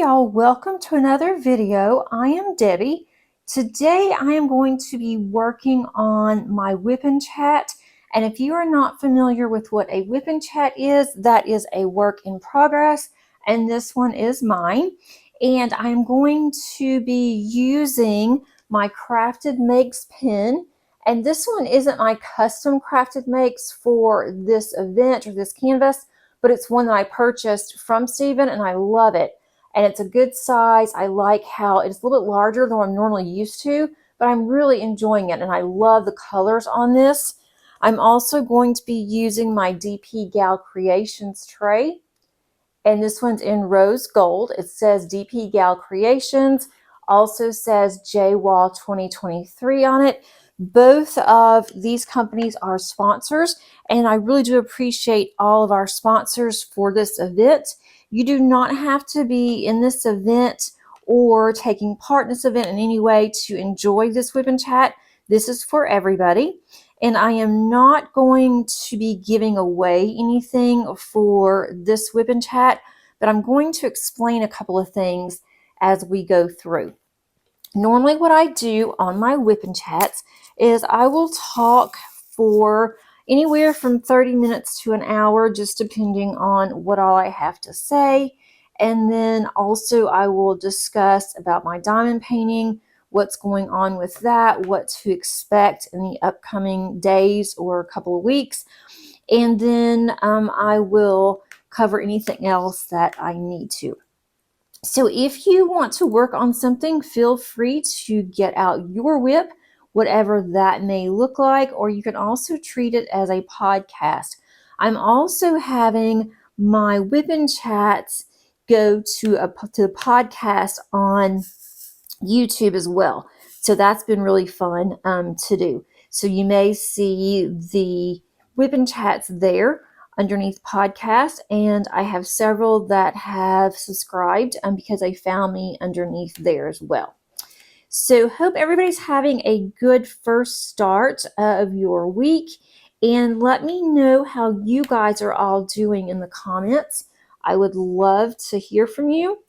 y'all, welcome to another video. I am Debbie. Today I am going to be working on my whip and chat, and if you are not familiar with what a whip and chat is, that is a work in progress, and this one is mine. And I'm going to be using my CraftedMakes pen, and this one isn't my custom CraftedMakes for this event or this canvas, but it's one that I purchased from Stephen and I love it. And it's a good size. I like how it's a little bit larger than what I'm normally used to, but I'm really enjoying it and I love the colors on this. I'm also going to be using my DpGalCreations tray, and this one's in rose gold. It says DpGalCreations, also says Wall 2023 on it. Both of these companies are sponsors, and I really do appreciate all of our sponsors for this event. You do not have to be in this event or taking part in this event in any way to enjoy this whip and chat. This is for everybody. And I am not going to be giving away anything for this whip and chat, but I'm going to explain a couple of things as we go through. Normally what I do on my whip and chats is I will talk for anywhere from 30 minutes to an hour, just depending on what all I have to say. And then also I will discuss about my diamond painting, what's going on with that, what to expect in the upcoming days or a couple of weeks. And then I will cover anything else that I need to. So if you want to work on something, feel free to get out your whip, whatever that may look like, or you can also treat it as a podcast. I'm also having my whip and chats go to the podcast on YouTube as well. So that's been really fun to do. So you may see the whip and chats there underneath podcast, and I have several that have subscribed because they found me underneath there as well. So hope everybody's having a good first start of your week, and let me know how you guys are all doing in the comments. I would love to hear from you.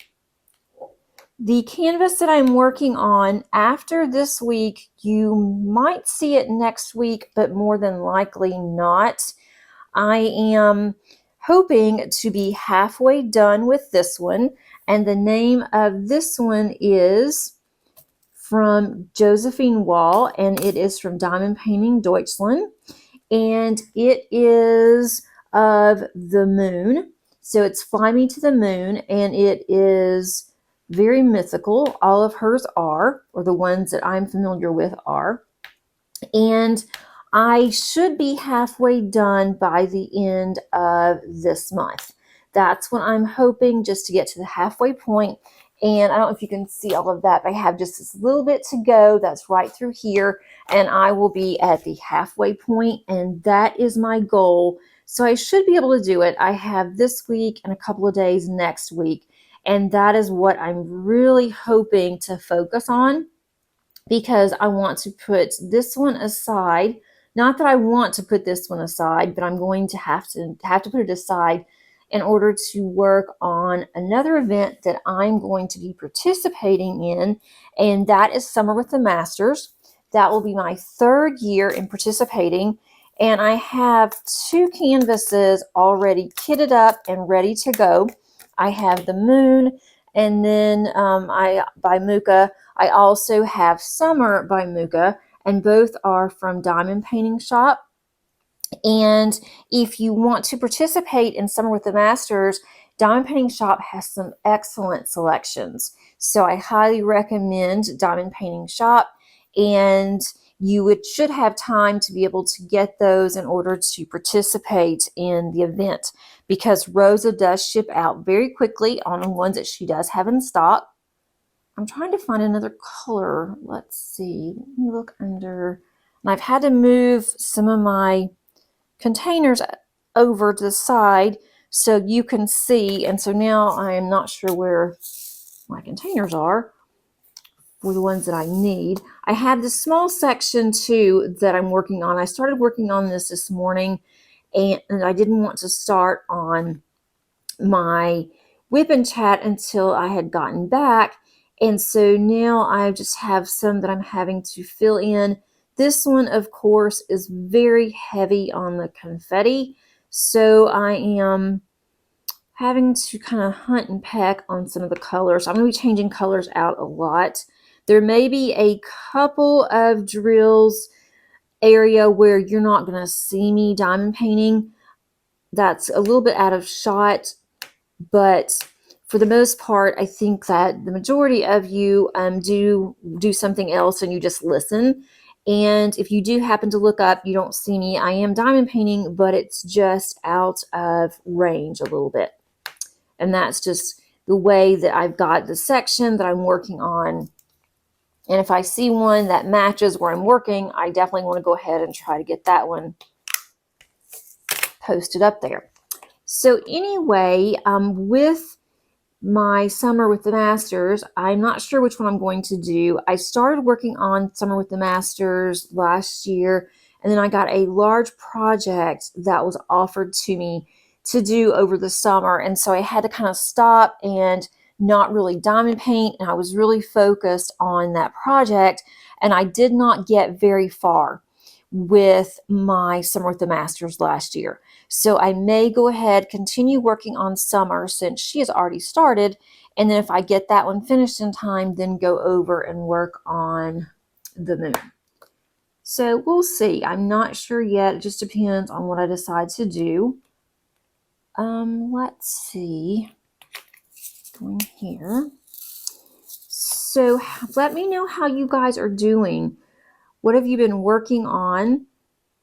The canvas that I'm working on after this week, you might see it next week, but more than likely not. I am hoping to be halfway done with this one, and the name of this one is from Josephine Wall, and it is from Diamond Painting Deutschland, and it is of the moon. So it's Fly Me to the Moon, and it is very mythical. All of hers are, or the ones that I'm familiar with are. And I should be halfway done by the end of this month. That's when I'm hoping, just to get to the halfway point. And I don't know if you can see all of that, but I have just this little bit to go. That's right through here. And I will be at the halfway point, and that is my goal. So I should be able to do it. I have this week and a couple of days next week. And that is what I'm really hoping to focus on, because I want to put this one aside. Not that I want to put this one aside, but I'm going to have to put it aside in order to work on another event that I'm going to be participating in, and that is Summer with the Masters. That will be my third year in participating, and I have 2 canvases already kitted up and ready to go. I have the moon, and then by Muka. I also have Summer by Muka, and both are from Diamond Painting Shop. And if you want to participate in Summer with the Masters, Diamond Painting Shop has some excellent selections. So I highly recommend Diamond Painting Shop, and you should have time to be able to get those in order to participate in the event, because Rosa does ship out very quickly on the ones that she does have in stock. I'm trying to find another color. Let's see. Let me look under. And I've had to move some of my containers over to the side so you can see. And so now I am not sure where my containers are for the ones that I need. I have this small section too that I'm working on. I started working on this morning, and I didn't want to start on my whip and chat until I had gotten back. And so now I just have some that I'm having to fill in. This one, of course, is very heavy on the confetti. So I am having to kind of hunt and peck on some of the colors. I'm going to be changing colors out a lot. There may be a couple of drills area where you're not going to see me diamond painting. That's a little bit out of shot, but for the most part, I think that the majority of you do something else and you just listen. And if you do happen to look up, you don't see me, I am diamond painting, but it's just out of range a little bit. And that's just the way that I've got the section that I'm working on. And if I see one that matches where I'm working, I definitely want to go ahead and try to get that one posted up there. So anyway, with my Summer with the Masters, I'm not sure which one I'm going to do. I started working on Summer with the Masters last year, and then I got a large project that was offered to me to do over the summer. And so I had to kind of stop and not really diamond paint. And I was really focused on that project. And I did not get very far with my Summer with the Masters last year. So I may go ahead, continue working on Summer since she has already started. And then if I get that one finished in time, then go over and work on the Moon. So we'll see. I'm not sure yet. It just depends on what I decide to do. Let's see. Going here. So let me know how you guys are doing. What have you been working on?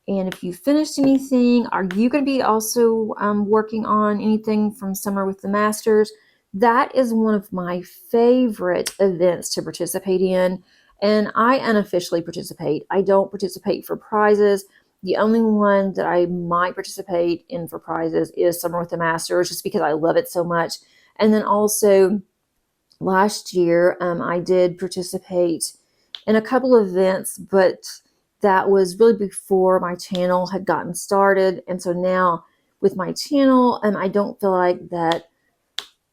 And if you finished anything, are you going to be also working on anything from Summer with the Masters? That is one of my favorite events to participate in. And I unofficially participate. I don't participate for prizes. The only one that I might participate in for prizes is Summer with the Masters, just because I love it so much. And then also last year, I did participate in a couple of events, but that was really before my channel had gotten started. And so now with my channel, I don't feel like that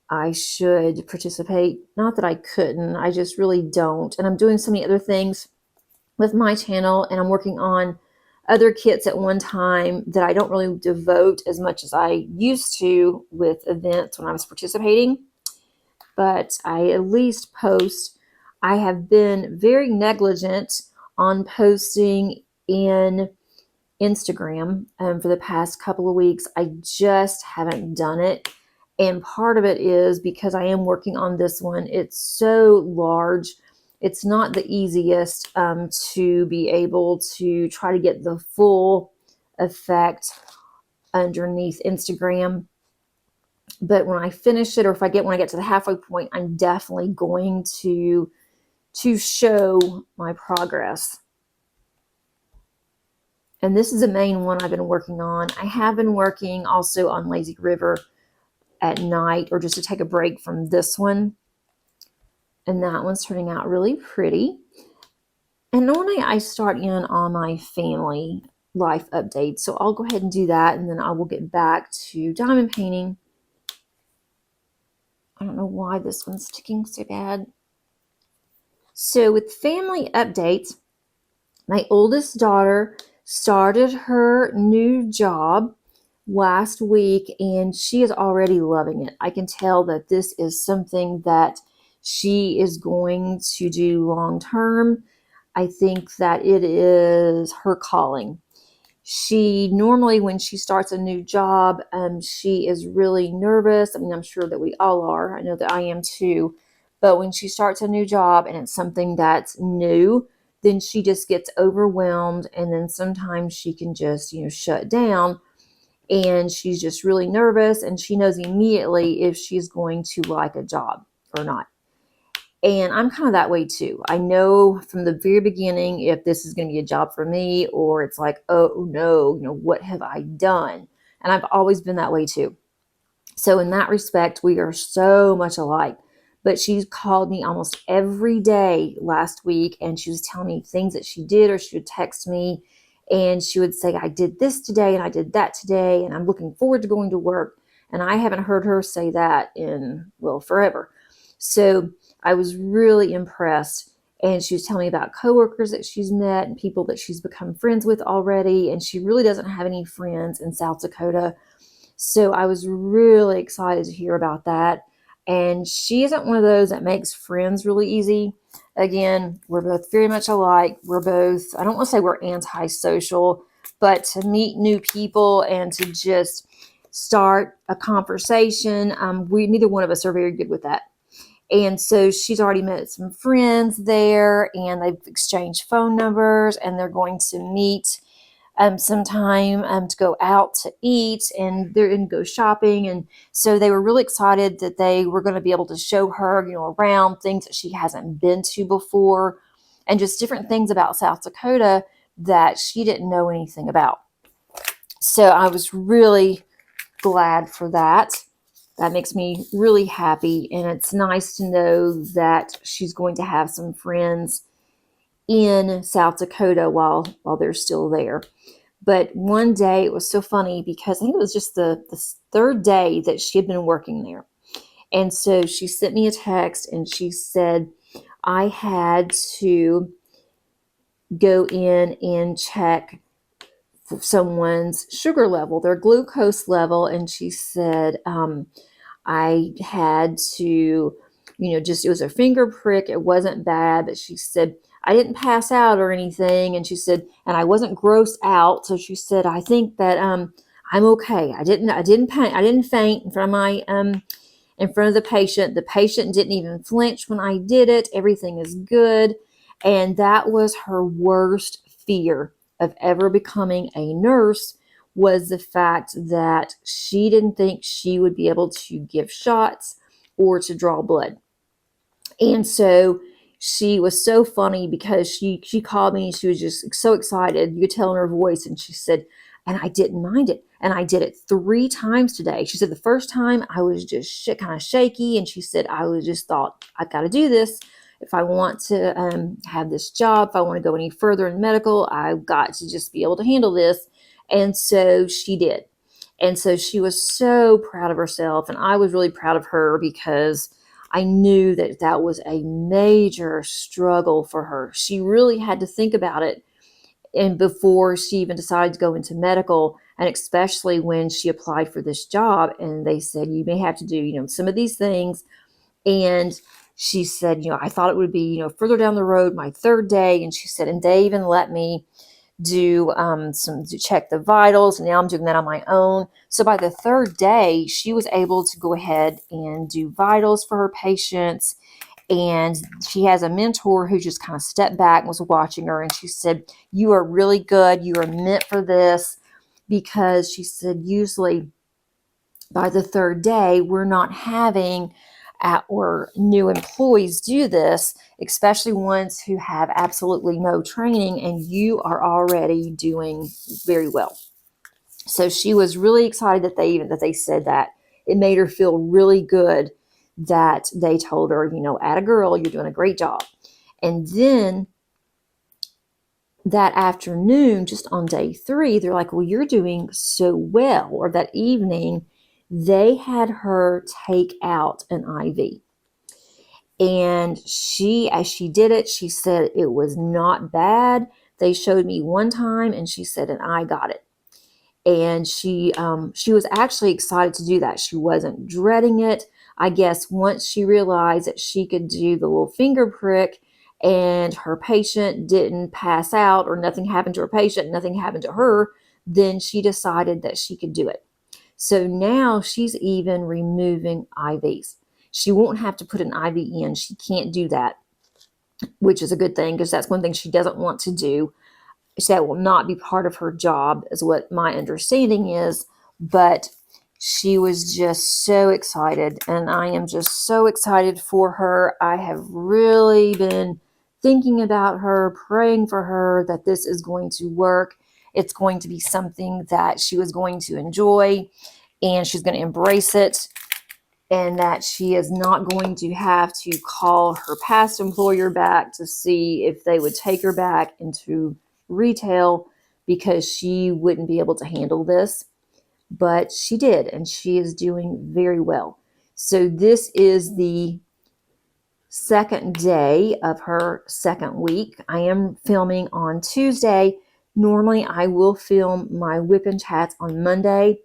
I should participate. Not that I couldn't, I just really don't. And I'm doing so many other things with my channel, and I'm working on other kits at one time that I don't really devote as much as I used to with events when I was participating. But I at least post. I have been very negligent on posting in Instagram for the past couple of weeks. I just haven't done it. And part of it is because I am working on this one. It's so large. It's not the easiest to be able to try to get the full effect underneath Instagram. But when I finish it, or when I get to the halfway point, I'm definitely going to show my progress. And this is the main one I've been working on. I have been working also on Lazy River at night, or just to take a break from this one. And that one's turning out really pretty. And normally I start in on my family life update. So I'll go ahead and do that, and then I will get back to diamond painting. I don't know why this one's sticking so bad. So with family updates, my oldest daughter started her new job last week, and she is already loving it. I can tell that this is something that she is going to do long term. I think that it is her calling. She normally, when she starts a new job, she is really nervous. I mean, I'm sure that we all are. I know that I am too. But when she starts a new job and it's something that's new, then she just gets overwhelmed. And then sometimes she can just, shut down. And she's just really nervous. And she knows immediately if she's going to like a job or not. And I'm kind of that way too. I know from the very beginning if this is going to be a job for me, or it's like, oh no, what have I done? And I've always been that way too. So in that respect, we are so much alike. But she's called me almost every day last week, and she was telling me things that she did, or she would text me and she would say, I did this today and I did that today, and I'm looking forward to going to work. And I haven't heard her say that in, well, forever. So I was really impressed. And she was telling me about coworkers that she's met and people that she's become friends with already. And she really doesn't have any friends in South Dakota. So I was really excited to hear about that. And she isn't one of those that makes friends really easy. Again, we're both very much alike. We're both, I don't want to say we're antisocial, but to meet new people and to just start a conversation, neither one of us are very good with that. And so she's already met some friends there, and they've exchanged phone numbers, and they're going to meet sometime to go out to eat, and they're going to go shopping. And so they were really excited that they were going to be able to show her, around things that she hasn't been to before, and just different things about South Dakota that she didn't know anything about. So I was really glad for that. That makes me really happy, and it's nice to know that she's going to have some friends in South Dakota while they're still there. But one day, it was so funny because I think it was just the third day that she had been working there. And so she sent me a text and she said, I had to go in and check someone's sugar level, their glucose level. And she said, I had to, it was a finger prick. It wasn't bad, but she said, I didn't pass out or anything. And she said, and I wasn't grossed out. So she said, I think that I'm okay. I didn't faint in front of in front of the patient. The patient didn't even flinch when I did it. Everything is good. And that was her worst fear of ever becoming a nurse, was the fact that she didn't think she would be able to give shots or to draw blood. And so she was so funny because she called me and she was just so excited. You could tell in her voice. And she said, and I didn't mind it. And I did it 3 times today. She said the first time I was just kind of shaky. And she said, I was just thought, I've got to do this. If I want to have this job, if I want to go any further in medical, I've got to just be able to handle this. And so she did. And so she was so proud of herself. And I was really proud of her because I knew that that was a major struggle for her. She really had to think about it, and before she even decided to go into medical, and especially when she applied for this job and they said, you may have to do, some of these things. And she said, I thought it would be, further down the road, my 3rd day. And she said, and they even let me do to check the vitals, and now I'm doing that on my own. So by the 3rd day, she was able to go ahead and do vitals for her patients. And she has a mentor who just kind of stepped back and was watching her, and she said, you are really good, you are meant for this. Because she said, usually by the 3rd day, we're not having or new employees do this, especially ones who have absolutely no training, and you are already doing very well. So she was really excited that they said that. It made her feel really good that they told her, atta girl, you're doing a great job. And then that afternoon, just on day 3, they're like, well, you're doing so well. Or that evening, they had her take out an IV. And as she did it, she said it was not bad. They showed me one time, and she said, and I got it. And she was actually excited to do that. She wasn't dreading it. I guess once she realized that she could do the little finger prick and her patient didn't pass out, or nothing happened to her patient, nothing happened to her, then she decided that she could do it. So now she's even removing IVs. She won't have to put an IV in. She can't do that, which is a good thing, because that's one thing she doesn't want to do. That will not be part of her job, is what my understanding is. But she was just so excited, and I am just so excited for her. I have really been thinking about her, praying for her that this is going to work. It's going to be something that she was going to enjoy, and she's going to embrace it, and that she is not going to have to call her past employer back to see if they would take her back into retail, because she wouldn't be able to handle this. but she did, and she is doing very well. So this is the second day of her second week. I am filming on Tuesday. Normally I will film my whip and chats on Monday,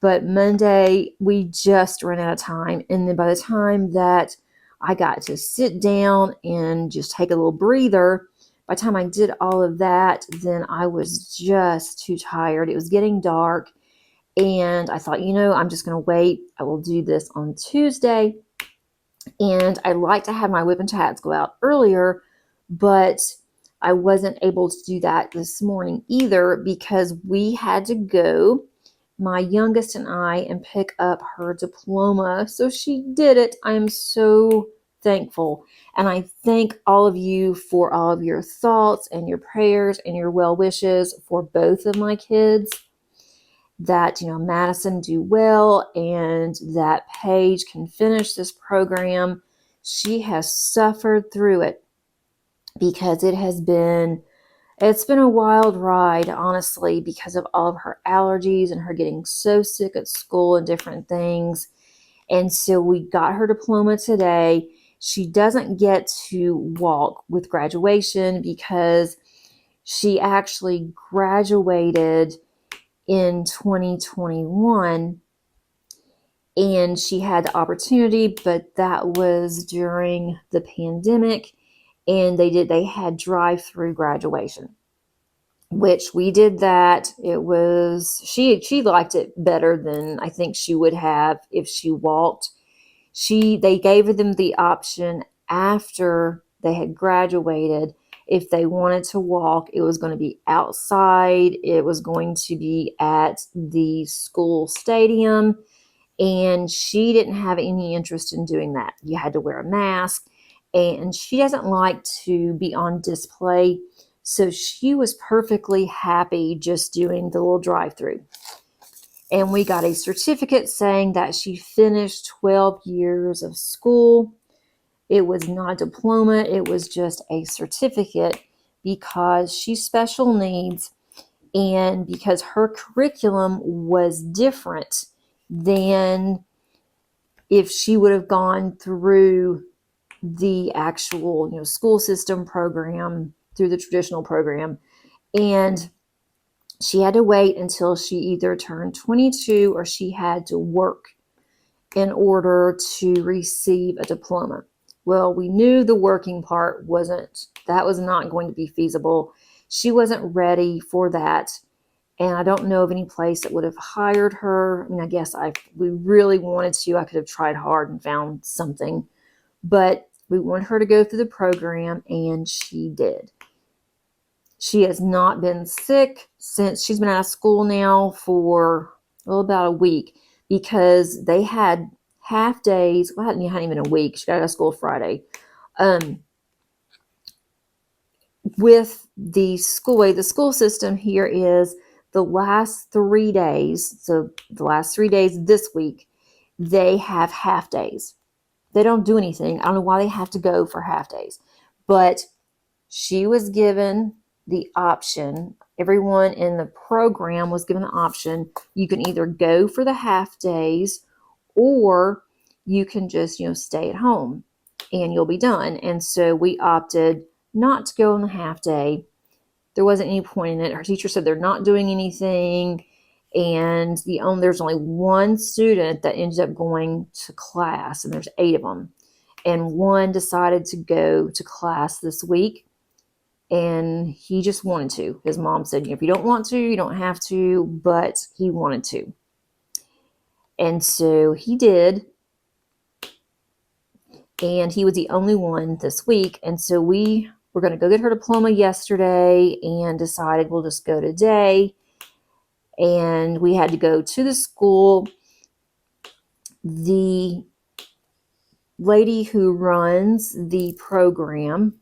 but Monday we just ran out of time. And then by the time that I got to sit down and just take a little breather, by the time I did all of that, then I was just too tired. It was getting dark, and I thought, I'm just going to wait. I will do this on Tuesday. And I like to have my whip and chats go out earlier, but I wasn't able to do that this morning either because we had to go, my youngest and I, and pick up her diploma. So she did it. I am so thankful. And I thank all of you for all of your thoughts and your prayers and your well wishes for both of my kids. That, Madison do well and that Paige can finish this program. She has suffered through it because it's been a wild ride, honestly, because of all of her allergies and her getting so sick at school and different things. And so we got her diploma today. She doesn't get to walk with graduation because she actually graduated in 2021, and she had the opportunity, but that was during the pandemic, and they had drive-through graduation, which we did that. It was, she liked it better than I think she would have if she walked. They gave them the option after they had graduated. If they wanted to walk, it was going to be outside. It was going to be at the school stadium. And she didn't have any interest in doing that. You had to wear a mask. And she doesn't like to be on display. So she was perfectly happy just doing the little drive-through. And we got a certificate saying that she finished 12 years of school. It was not a diploma, it was just a certificate because she's special needs and because her curriculum was different than if she would have gone through the actual, school system program, through the traditional program. And she had to wait until she either turned 22 or she had to work in order to receive a diploma. Well, we knew the working part was not going to be feasible. She wasn't ready for that. And I don't know of any place that would have hired her. I mean, I guess we really wanted to. I could have tried hard and found something. But we wanted her to go through the program, and she did. She has not been sick since she's been out of school now for about a week because they had half days. Well, it hadn't even a week. She got out of school Friday. With the school system here is the last 3 days. So the last 3 days this week, they have half days. They don't do anything. I don't know why they have to go for half days, but she was given the option. Everyone in the program was given the option. You can either go for the half days or you can just, stay at home and you'll be done. And so we opted not to go on the half day. There wasn't any point in it. Her teacher said they're not doing anything. And there's only one student that ended up going to class, and there's 8 of them. And one decided to go to class this week. And he just wanted to. His mom said, if you don't want to, you don't have to, but he wanted to. And so he did. And he was the only one this week. And so we were going to go get her diploma yesterday and decided we'll just go today. And we had to go to the school. The lady who runs the program,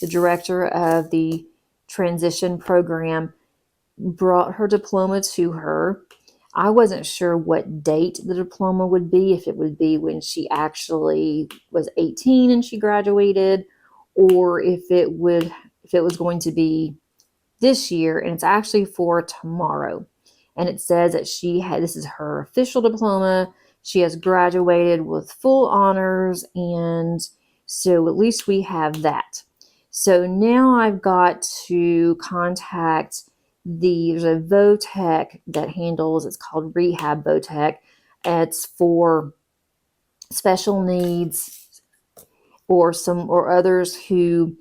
the director of the transition program, brought her diploma to her. I wasn't sure what date the diploma would be, if it would be when she actually was 18 and she graduated, or if it was going to be this year, and it's actually for tomorrow. and it says that this is her official diploma. She has graduated with full honors, and so at least we have that. So now I've got to contact there's a Votech that handles, it's called Rehab Votech. It's for special needs or others who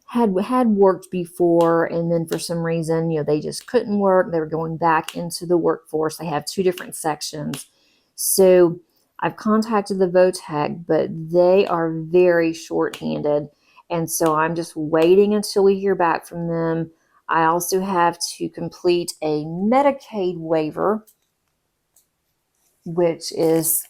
had worked before, and then for some reason, they just couldn't work. They were going back into the workforce. They have 2 different sections. So I've contacted the Votech, but they are very short-handed. And so I'm just waiting until we hear back from them. I also have to complete a Medicaid waiver, which is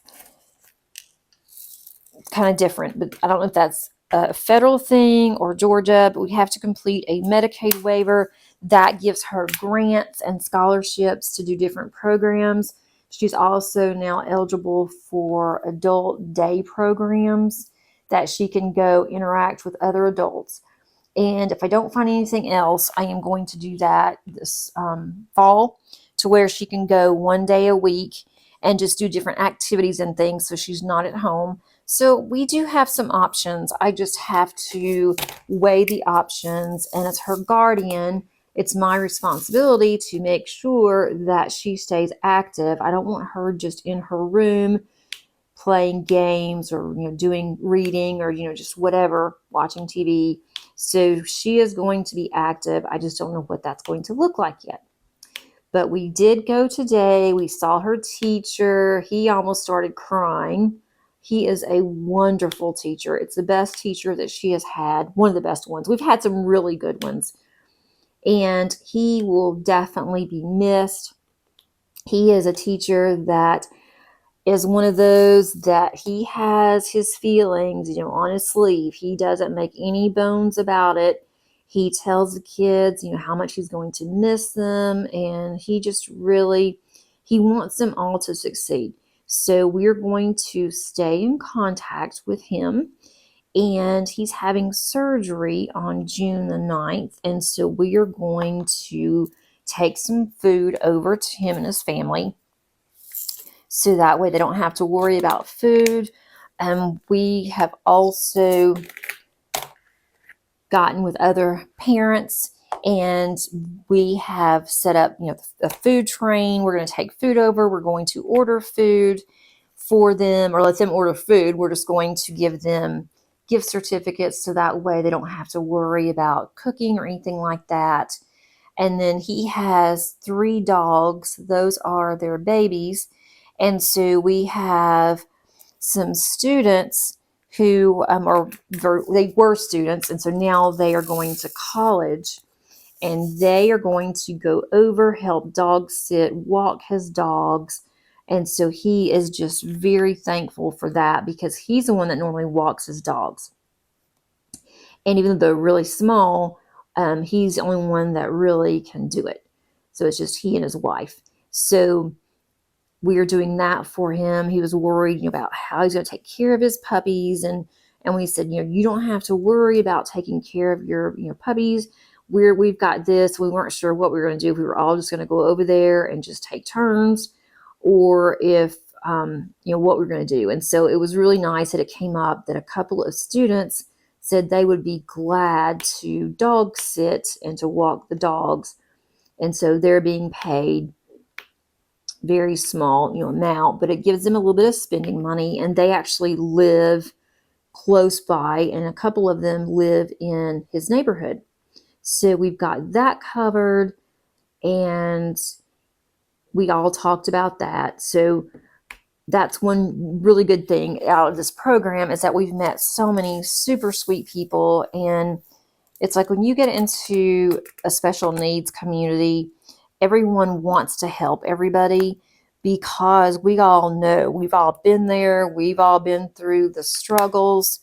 kind of different, but I don't know if that's a federal thing or Georgia, but we have to complete a Medicaid waiver that gives her grants and scholarships to do different programs. She's also now eligible for adult day programs that she can go interact with other adults. And if I don't find anything else, I am going to do that this fall, to where she can go 1 day a week and just do different activities and things, so she's not at home. So we do have some options. I just have to weigh the options, and as her guardian, it's my responsibility to make sure that she stays active. I don't want her just in her room playing games or doing reading or just whatever, watching TV. So she is going to be active. I just don't know what that's going to look like yet. But we did go today. We saw her teacher. He almost started crying. He is a wonderful teacher. It's the best teacher that she has had, one of the best ones. We've had some really good ones. And he will definitely be missed. He is a teacher that is one of those that he has his feelings, on his sleeve. He doesn't make any bones about it. He tells the kids, how much he's going to miss them, and he just really, he wants them all to succeed. So we're going to stay in contact with him, and he's having surgery on June the 9th, and so we are going to take some food over to him and his family, so that way they don't have to worry about food. We have also gotten with other parents, and we have set up, a food train. We're going to take food over. We're going to order food for them, or let them order food. We're just going to give them gift certificates, so that way they don't have to worry about cooking or anything like that. And then he has 3 dogs. Those are their babies. And so we have some students who they were students, and so now they are going to college, and they are going to go over, help dog sit, walk his dogs. And so he is just very thankful for that, because he's the one that normally walks his dogs. And even though they're really small, he's the only one that really can do it. So it's just he and his wife. So we are doing that for him. He was worried about how he's going to take care of his puppies. And we said, you don't have to worry about taking care of your puppies. We've got this. We weren't sure what we were going to do. If we were all just going to go over there and just take turns, or if, what we were going to do. And so it was really nice that it came up that a couple of students said they would be glad to dog sit and to walk the dogs. And so they're being paid very small, amount, but it gives them a little bit of spending money, and they actually live close by, and a couple of them live in his neighborhood. So we've got that covered, and we all talked about that. So that's one really good thing out of this program, is that we've met so many super sweet people. And it's like when you get into a special needs community, everyone wants to help everybody, because we all know, we've all been there, we've all been through the struggles,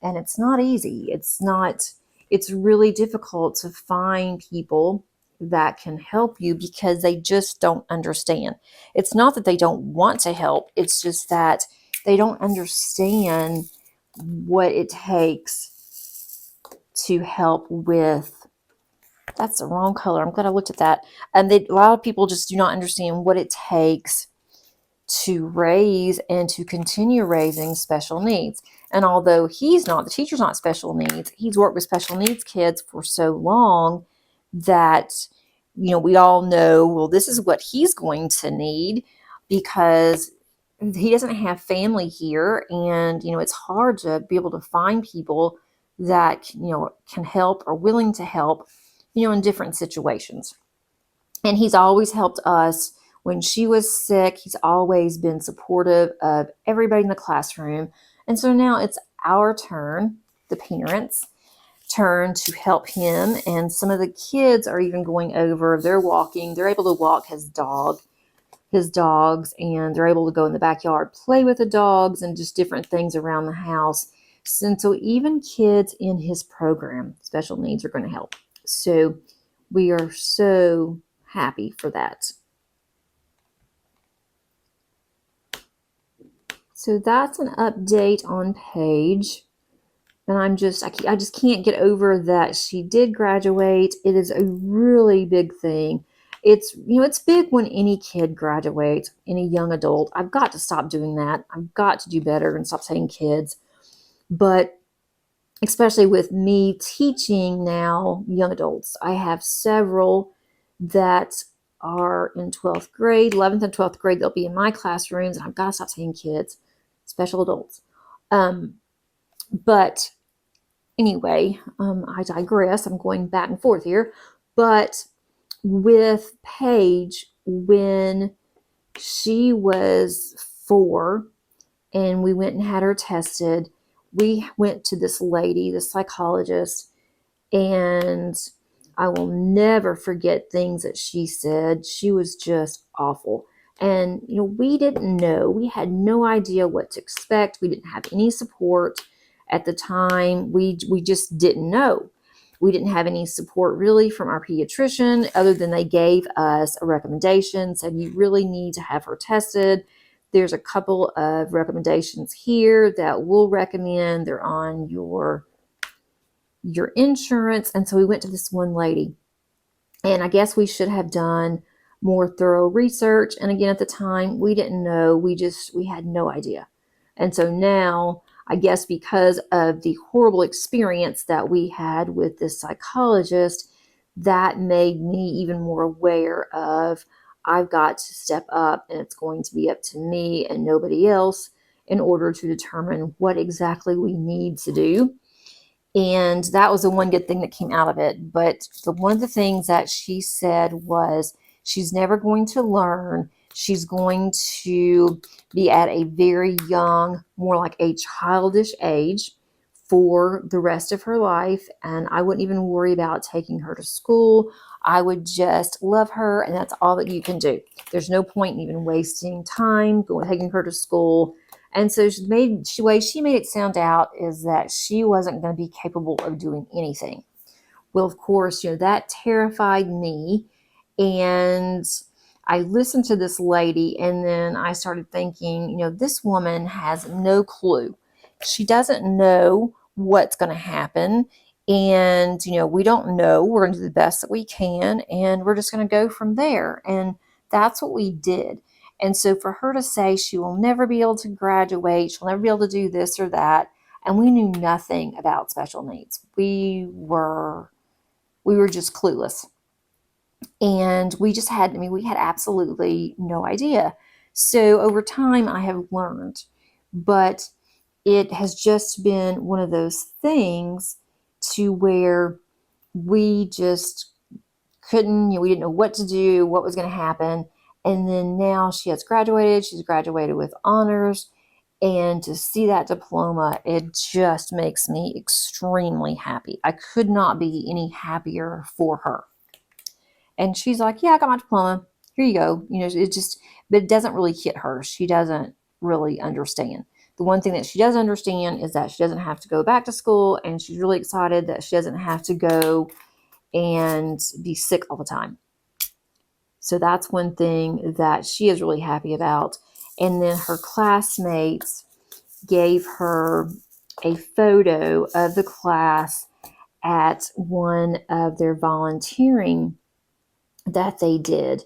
and it's not easy. It's really difficult to find people that can help you, because they just don't understand. It's not that they don't want to help, it's just that they don't understand what it takes to help with that's the wrong color. I'm glad I looked at that. And a lot of people just do not understand what it takes to raise and to continue raising special needs. And although the teacher's not special needs, he's worked with special needs kids for so long that, we all know, well, this is what he's going to need because he doesn't have family here. And, it's hard to be able to find people that, can help or willing to help, in different situations. And he's always helped us. When she was sick, he's always been supportive of everybody in the classroom. And so now it's our turn, the parents' turn, to help him. And some of the kids are even going over, they're able to walk his dogs, and they're able to go in the backyard, play with the dogs, and just different things around the house. And so even kids in his program, special needs, are going to help. So we are so happy for that. So that's an update on Paige. And I just can't get over that she did graduate. It is a really big thing. It's big when any kid graduates, any young adult. I've got to stop doing that. I've got to do better and stop saying kids. But especially with me teaching now young adults, I have several that are in 12th grade, 11th and 12th grade. They'll be in my classrooms, and I've got to stop saying kids, special adults. But anyway, I digress. I'm going back and forth here. But with Paige, when she was 4 and we went and had her tested, we went to this lady, this psychologist, and I will never forget things that she said. She was just awful. And, we didn't know. We had no idea what to expect. We didn't have any support at the time. We just didn't know. We didn't have any support really from our pediatrician, other than they gave us a recommendation, said you really need to have her tested. There's a couple of recommendations here that we'll recommend. They're on your insurance. And so we went to this one lady, and I guess we should have done more thorough research. And again, at the time, we didn't know. We had no idea. And so now, I guess because of the horrible experience that we had with this psychologist, that made me even more aware of, I've got to step up, and it's going to be up to me and nobody else in order to determine what exactly we need to do. And that was the one good thing that came out of it. But one of the things that she said was she's never going to learn. She's going to be at a very young, more like a childish age for the rest of her life. And I wouldn't even worry about taking her to school. I would just love her, and that's all that you can do. There's no point in even wasting time taking her to school. And so the way she made it sound out is that she wasn't going to be capable of doing anything. Well, of course, that terrified me. And I listened to this lady, and then I started thinking, this woman has no clue. She doesn't know what's going to happen. And, we don't know. We're going to do the best that we can, and we're just going to go from there. And that's what we did. And so for her to say she will never be able to graduate, she'll never be able to do this or that, and we knew nothing about special needs. We were just clueless. And we had absolutely no idea. So over time, I have learned, but it has just been one of those things to where we just couldn't, we didn't know what to do, what was going to happen. And then now she has graduated. She's graduated with honors. And to see that diploma, it just makes me extremely happy. I could not be any happier for her. And she's like, yeah, I got my diploma. Here you go. But it doesn't really hit her. She doesn't really understand. The one thing that she does understand is that she doesn't have to go back to school. And she's really excited that she doesn't have to go and be sick all the time. So that's one thing that she is really happy about. And then her classmates gave her a photo of the class at one of their volunteering that they did.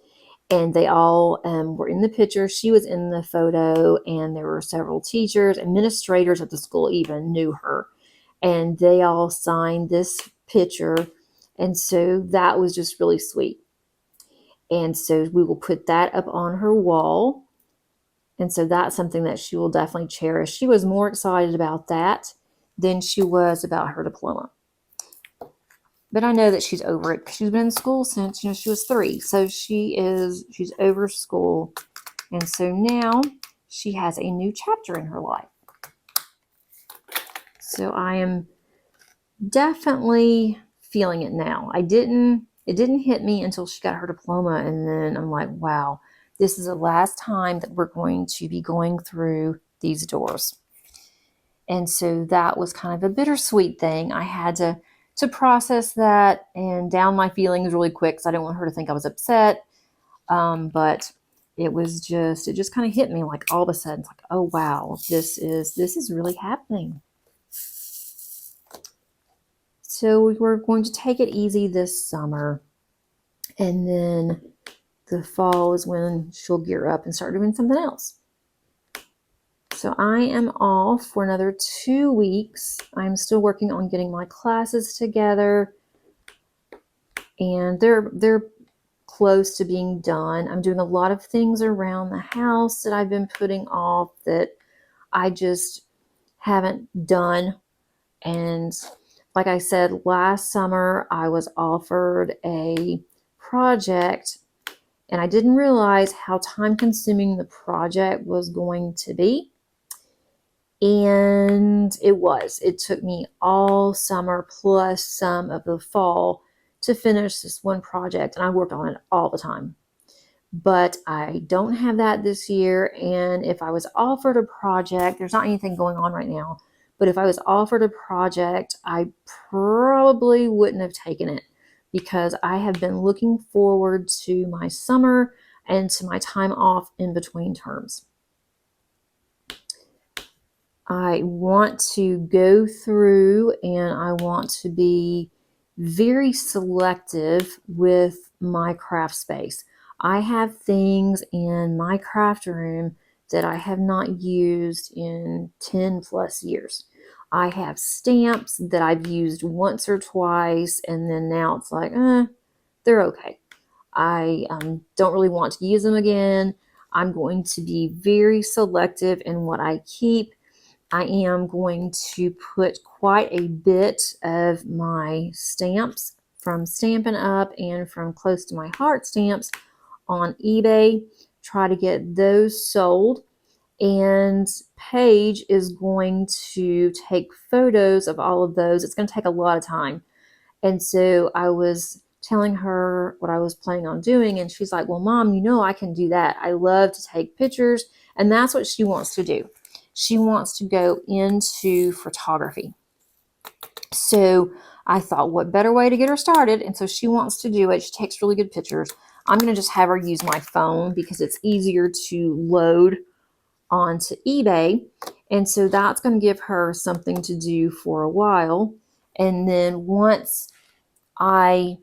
And they all were in the picture. She was in the photo, and there were several teachers, administrators at the school even knew her. And they all signed this picture. And so that was just really sweet. And so we will put that up on her wall. And so that's something that she will definitely cherish. She was more excited about that than she was about her diploma. But I know that she's over it because she's been in school since, she was 3. So she's over school. And so now she has a new chapter in her life. So I am definitely feeling it now. It didn't hit me until she got her diploma. And then I'm like, wow, this is the last time that we're going to be going through these doors. And so that was kind of a bittersweet thing. I had to process that and down my feelings really quick because I didn't want her to think I was upset. But it just kind of hit me like all of a sudden, it's like, oh wow, this is really happening. So we're going to take it easy this summer, and then the fall is when she'll gear up and start doing something else. So I am off for another 2 weeks. I'm still working on getting my classes together, and they're close to being done. I'm doing a lot of things around the house that I've been putting off that I just haven't done. And like I said, last summer I was offered a project, and I didn't realize how time-consuming the project was going to be. And it took me all summer plus some of the fall to finish this one project, and I worked on it all the time. But I don't have that this year, and if I was offered a project, there's not anything going on right now, but if I was offered a project, I probably wouldn't have taken it because I have been looking forward to my summer and to my time off in between terms. I want to go through and I want to be very selective with my craft space. I have things in my craft room that I have not used in 10 plus years. I have stamps that I've used once or twice, and then now it's like, they're okay. I don't really want to use them again. I'm going to be very selective in what I keep. I am going to put quite a bit of my stamps from Stampin' Up! And from Close to My Heart stamps on eBay, try to get those sold. And Paige is going to take photos of all of those. It's going to take a lot of time. And so I was telling her what I was planning on doing, and she's like, well, Mom, I can do that. I love to take pictures, and that's what she wants to do. She wants to go into photography. So I thought, what better way to get her started? And so she wants to do it. She takes really good pictures. I'm going to just have her use my phone because it's easier to load onto eBay. And so that's going to give her something to do for a while. And then once I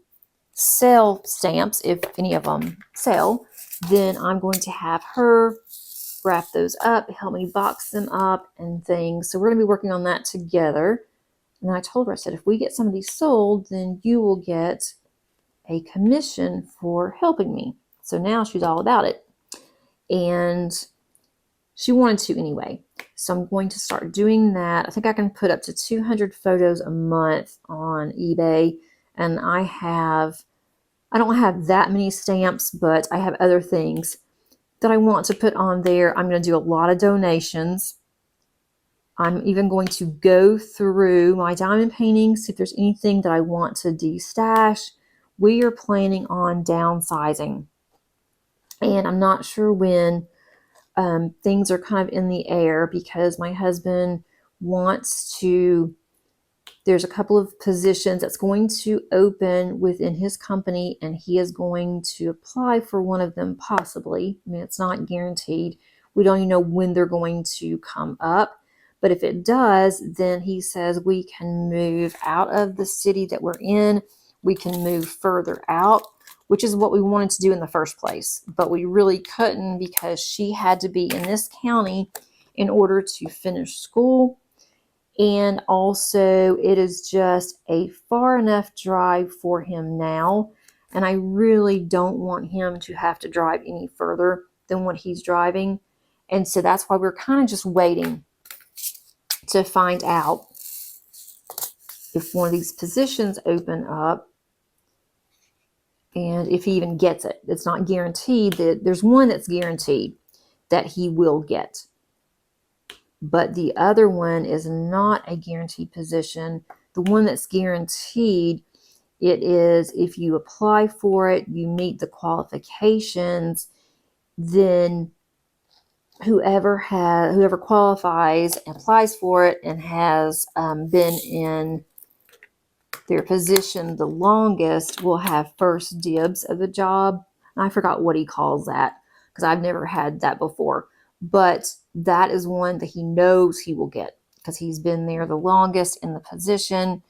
sell stamps, if any of them sell, then I'm going to have her wrap those up, help me box them up and things. So we're going to be working on that together. And I told her, I said, if we get some of these sold, then you will get a commission for helping me. So now she's all about it. And she wanted to anyway. So I'm going to start doing that. I think I can put up to 200 photos a month on eBay. And I don't have that many stamps, but I have other things that I want to put on there. I'm going to do a lot of donations. I'm even going to go through my diamond paintings, see if there's anything that I want to de-stash. We are planning on downsizing, and I'm not sure when. Things are kind of in the air because my husband wants to, there's a couple of positions that's going to open within his company, and he is going to apply for one of them possibly. I mean, it's not guaranteed. We don't even know when they're going to come up, But if it does, then he says we can move out of the city that we're in. We can move further out, which is what we wanted to do in the first place. But we really couldn't because she had to be in this county in order to finish school. And also it is just a far enough drive for him now. And I really don't want him to have to drive any further than what he's driving. And so that's why we're kind of just waiting to find out if one of these positions open up and if he even gets it. It's not guaranteed. That there's one that's guaranteed that he will get. But the other one is not a guaranteed position. The one that's guaranteed, it is if you apply for it, you meet the qualifications, then whoever qualifies, applies for it, and has been in their position the longest will have first dibs of the job. I forgot what he calls that because I've never had that before. But that is one that he knows he will get because he's been there the longest in the position.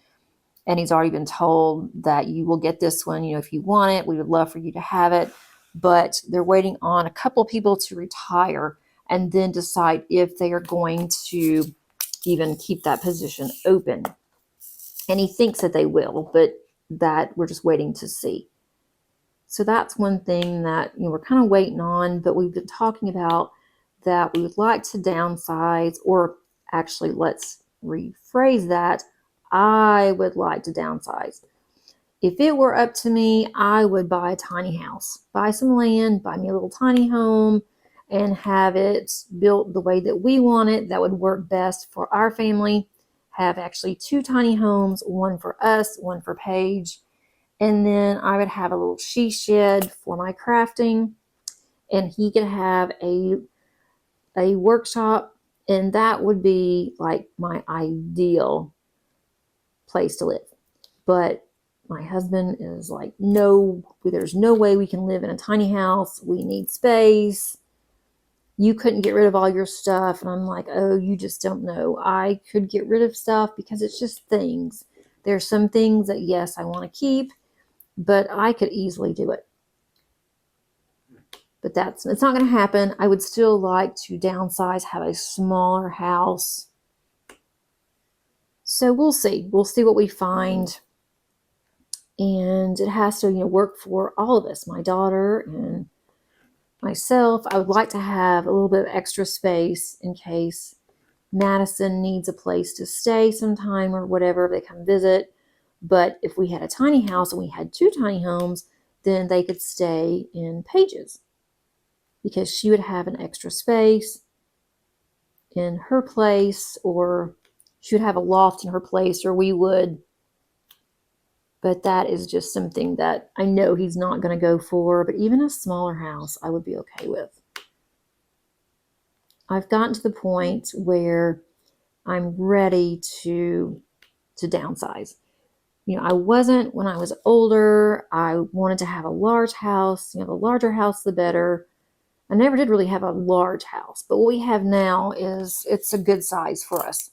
And he's already been told that you will get this one, if you want it. We would love for you to have it. But they're waiting on a couple of people to retire and then decide if they are going to even keep that position open. And he thinks that they will, but that we're just waiting to see. So that's one thing that we're kind of waiting on, but we've been talking about that we would like to downsize, or actually let's rephrase that. I would like to downsize. If it were up to me, I would buy a tiny house, buy some land, buy me a little tiny home, and have it built the way that we want it. That would work best for our family. Have actually 2 tiny homes, one for us, one for Paige. And then I would have a little she shed for my crafting, and he could have a workshop, and that would be like my ideal place to live. But my husband is like, no, there's no way we can live in a tiny house. We need space. You couldn't get rid of all your stuff. And I'm like, oh, you just don't know. I could get rid of stuff because it's just things. There's some things that, yes, I want to keep, but I could easily do it. But it's not going to happen. I would still like to downsize, have a smaller house. So we'll see. We'll see what we find. And it has to, work for all of us, my daughter and myself. I would like to have a little bit of extra space in case Madison needs a place to stay sometime or whatever, they come visit. But if we had a tiny house and we had 2 tiny homes, then they could stay in Paige's because she would have an extra space in her place, or she would have a loft in her place, or we would. But that is just something that I know he's not going to go for. But even a smaller house, I would be okay with. I've gotten to the point where I'm ready to downsize. I wasn't when I was older. I wanted to have a large house. The larger house, the better. I never did really have a large house. But what we have now it's a good size for us.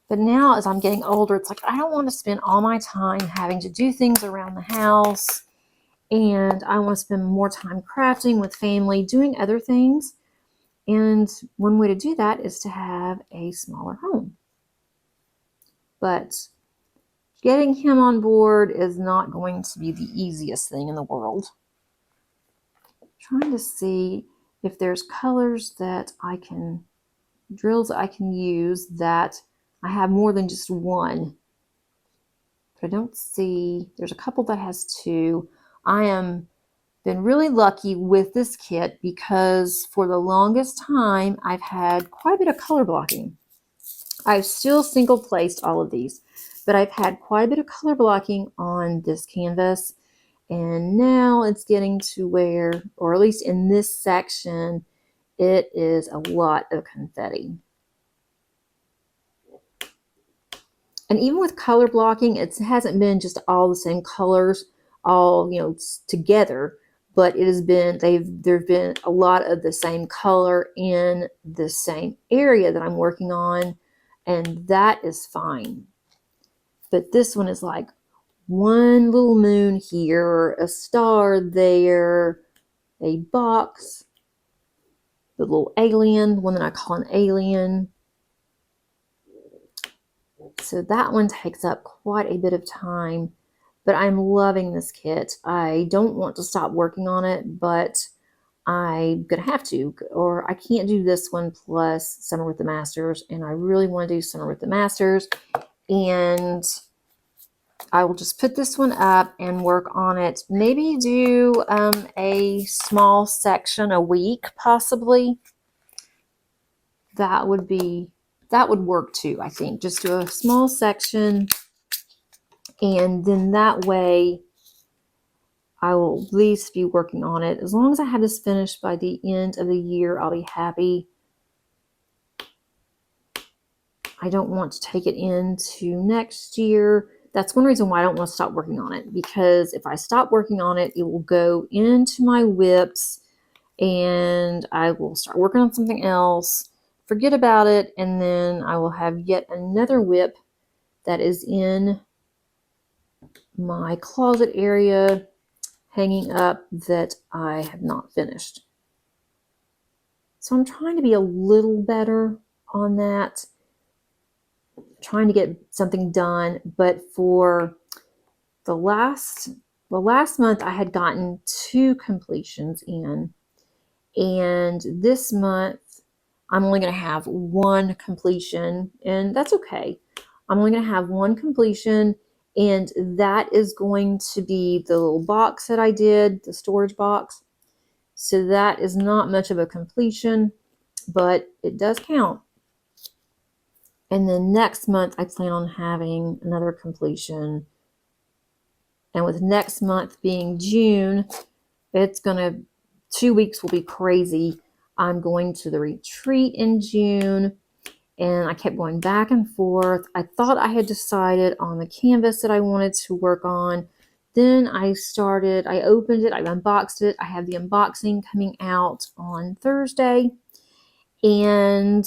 But now as I'm getting older, it's like I don't want to spend all my time having to do things around the house. And I want to spend more time crafting with family, doing other things. And one way to do that is to have a smaller home. But getting him on board is not going to be the easiest thing in the world. I'm trying to see if there's colors that drills I can use that I have more than just one. But I don't see, there's a couple that has 2. I am been really lucky with this kit because for the longest time I've had quite a bit of color blocking. I've still single placed all of these, but I've had quite a bit of color blocking on this canvas, and now it's getting to where, or at least in this section, it is a lot of confetti. And even with color blocking, it hasn't been just all the same colors all together. but it has been, there've been a lot of the same color in the same area that I'm working on, and that is fine. But this one is like one little moon here, a star there, a box, the little alien, one that I call an alien. So that one takes up quite a bit of time, but I'm loving this kit. I don't want to stop working on it, but I'm gonna have to, or I can't do this one plus Summer with the Masters, and I really want to do Summer with the Masters, and I will just put this one up and work on it. Maybe do a small section a week, possibly. That would work too, I think. Just do a small section, and then that way I will at least be working on it. As long as I have this finished by the end of the year, I'll be happy. I don't want to take it into next year. That's one reason why I don't want to stop working on it, because if I stop working on it, it will go into my whips and I will start working on something else, forget about it, and then I will have yet another whip that is in my closet area hanging up that I have not finished. So I'm trying to be a little better on that, trying to get something done. But for the last month, I had gotten 2 completions in, and this month I'm only going to have 1 completion, and that's okay. I'm only going to have 1 completion, and that is going to be the little box that I did, the storage box. So that is not much of a completion, but it does count. And then next month, I plan on having another completion. And with next month being June, it's going to, 2 weeks will be crazy. I'm going to the retreat in June, and I kept going back and forth. I thought I had decided on the canvas that I wanted to work on. Then I opened it, I unboxed it. I have the unboxing coming out on Thursday, and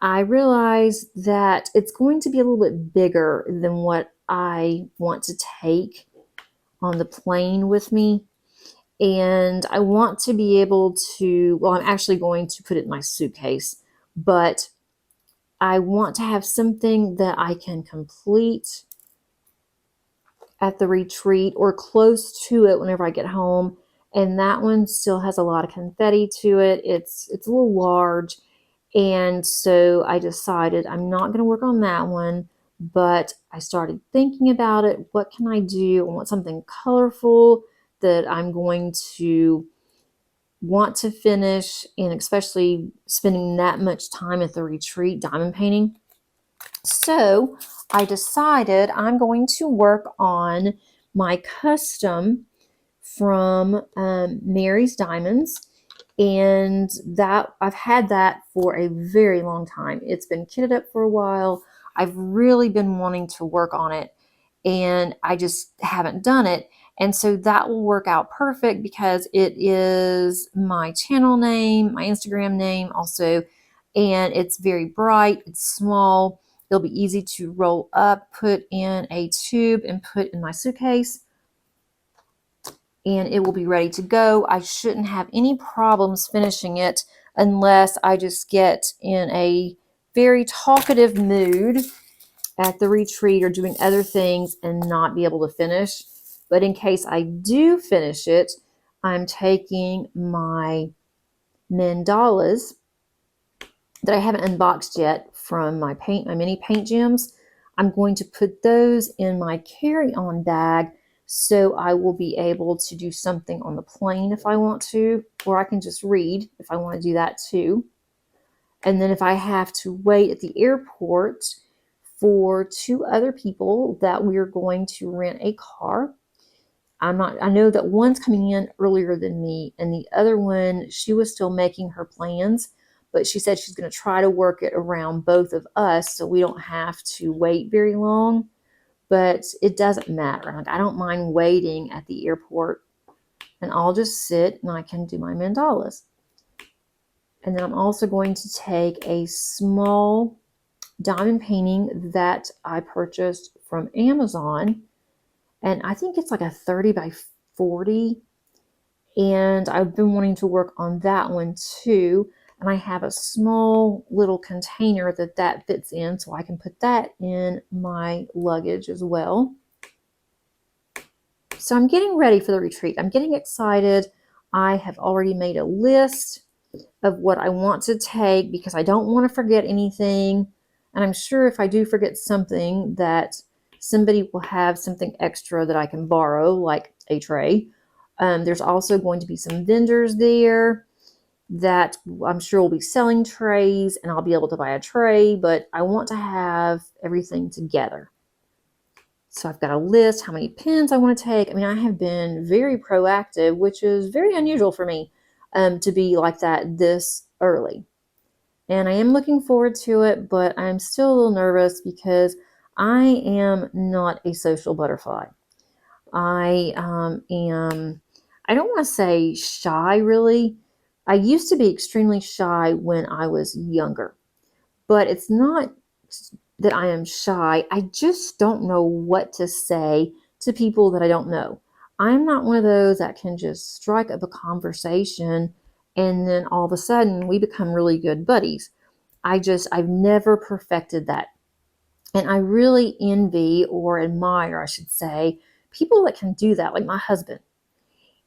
I realized that it's going to be a little bit bigger than what I want to take on the plane with me. And I want to be able to, well, I'm actually going to put it in my suitcase, but I want to have something that I can complete at the retreat or close to it whenever I get home. And that one still has a lot of confetti to it. It's a little large. And so I decided I'm not going to work on that one, but I started thinking about it. What can I do? I want something colorful that I'm going to want to finish, and especially spending that much time at the retreat diamond painting. So I decided I'm going to work on my custom from Mary's Diamonds, and that I've had that for a very long time. It's been kitted up for a while. I've really been wanting to work on it, and I just haven't done it. And so that will work out perfect because it is my channel name, my Instagram name also, and it's very bright, it's small, it'll be easy to roll up, put in a tube, and put in my suitcase, and it will be ready to go. I shouldn't have any problems finishing it unless I just get in a very talkative mood at the retreat or doing other things and not be able to finish. But in case I do finish it, I'm taking my mandalas that I haven't unboxed yet from my mini paint gems. I'm going to put those in my carry-on bag, so I will be able to do something on the plane if I want to, or I can just read if I want to do that too. And then if I have to wait at the airport for 2 other people that we're going to rent a car, I know that one's coming in earlier than me, and the other one, she was still making her plans, but she said she's going to try to work it around both of us so we don't have to wait very long. But it doesn't matter. Like, I don't mind waiting at the airport and I'll just sit and I can do my mandalas. And then I'm also going to take a small diamond painting that I purchased from Amazon, and I think it's like a 30 by 40, and I've been wanting to work on that one too. And I have a small little container that fits in, so I can put that in my luggage as well. So I'm getting ready for the retreat. I'm getting excited. I have already made a list of what I want to take because I don't want to forget anything. And I'm sure if I do forget something, that somebody will have something extra that I can borrow, like a tray. There's also going to be some vendors there that I'm sure will be selling trays, and I'll be able to buy a tray, but I want to have everything together. So I've got a list how many pins I want to take. I mean, I have been very proactive, which is very unusual for me to be like that this early. And I am looking forward to it, but I'm still a little nervous because I am not a social butterfly. I I don't want to say shy really. I used to be extremely shy when I was younger, but it's not that I am shy. I just don't know what to say to people that I don't know. I'm not one of those that can just strike up a conversation and then all of a sudden we become really good buddies. I've never perfected that. And I really envy or admire, I should say, people that can do that, like my husband.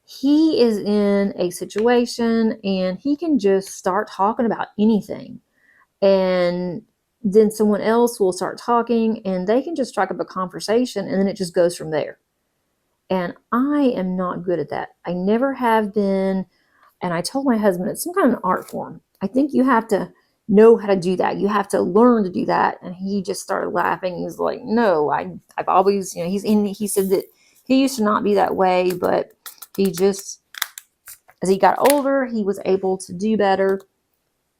He is in a situation and he can just start talking about anything. And then someone else will start talking and they can just strike up a conversation and then it just goes from there. And I am not good at that. I never have been. And I told my husband it's some kind of an art form. I think you have to know how to do that. You have to learn to do that. And he just started laughing. He's like, no, I've always, he said that he used to not be that way, but he just, as he got older, he was able to do better.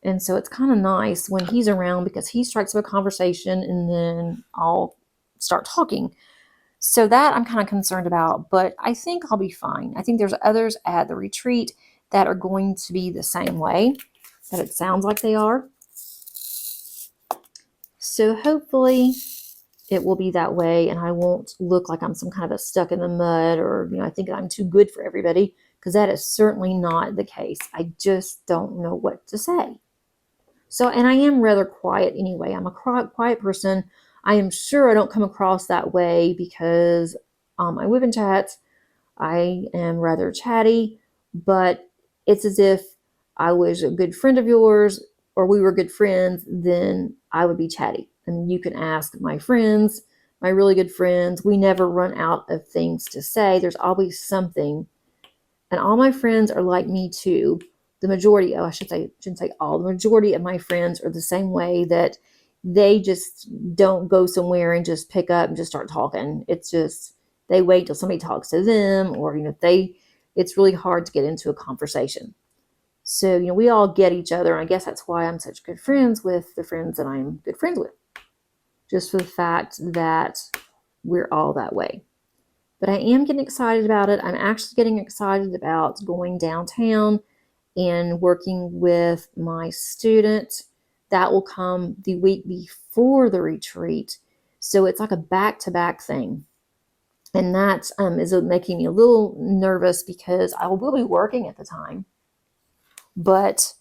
And so it's kind of nice when he's around because he strikes up a conversation and then I'll start talking. So that I'm kind of concerned about, but I think I'll be fine. I think there's others at the retreat that are going to be the same way, that it sounds like they are. So hopefully it will be that way and I won't look like I'm some kind of a stuck in the mud or, I think I'm too good for everybody, because that is certainly not the case. I just don't know what to say. So, and I am rather quiet anyway. I'm a quiet person. I am sure I don't come across that way because on my whip and chats, I am rather chatty, but it's as if I was a good friend of yours or we were good friends, then I would be chatty. And you can ask my friends, my really good friends. We never run out of things to say. There's always something. And all my friends are like me too. The majority, shouldn't say all, the majority of my friends are the same way, that they just don't go somewhere and just pick up and just start talking. It's just, they wait till somebody talks to them, or, it's really hard to get into a conversation. So, we all get each other. And I guess that's why I'm such good friends with the friends that I'm good friends with. Just for the fact that we're all that way. But I am getting excited about it. I'm actually getting excited about going downtown and working with my student. That will come the week before the retreat. So it's like a back-to-back thing. And that is making me a little nervous because I will be working at the time. But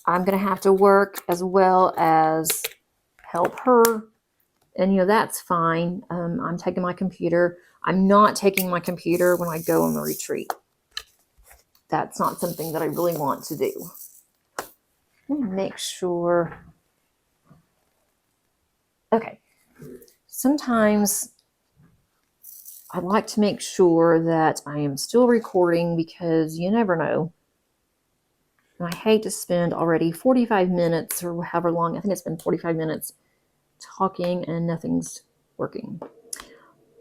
I'm going to have to work as well as help her. And, that's fine. I'm taking my computer. I'm not taking my computer when I go on the retreat. That's not something that I really want to do. Let me make sure. Okay. Sometimes I like to make sure that I am still recording because you never know. And I hate to spend already 45 minutes or however long. I think it's been 45 minutes talking and nothing's working.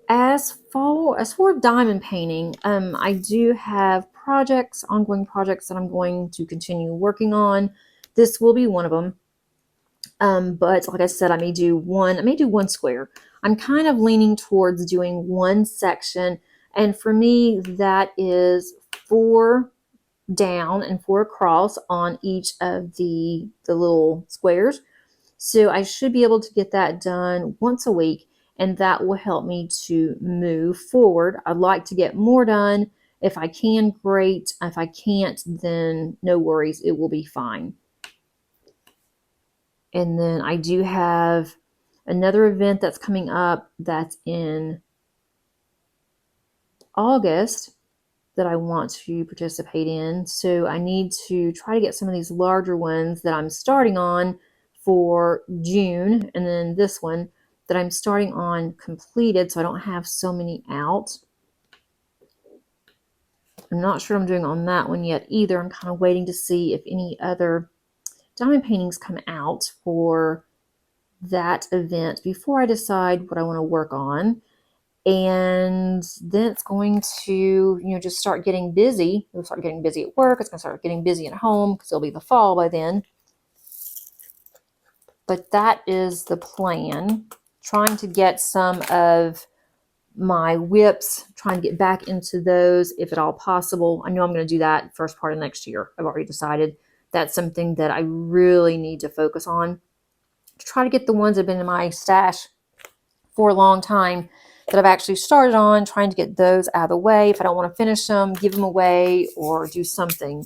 As for diamond painting, I do have ongoing projects that I'm going to continue working on. This will be one of them. But like I said, I may do one square. I'm kind of leaning towards doing one section And for me, that is 4 down and 4 across on each of the little squares. So I should be able to get that done once a week, and that will help me to move forward. I'd like to get more done. If I can, great. If I can't, then no worries, it will be fine. And then I do have another event that's coming up that's in August that I want to participate in. So I need to try to get some of these larger ones that I'm starting on for June, and then this one that I'm starting on completed so I don't have so many out. I'm not sure I'm doing on that one yet either. I'm kind of waiting to see if any other diamond paintings come out for that event before I decide what I want to work on. And then it's going to, just start getting busy. It'll start getting busy at work. It's going to start getting busy at home because it'll be the fall by then. But that is the plan. Trying to get some of my whips, trying to get back into those if at all possible. I know I'm going to do that first part of next year. I've already decided that's something that I really need to focus on. To try to get the ones that have been in my stash for a long time that I've actually started on, trying to get those out of the way. If I don't want to finish them, give them away or do something.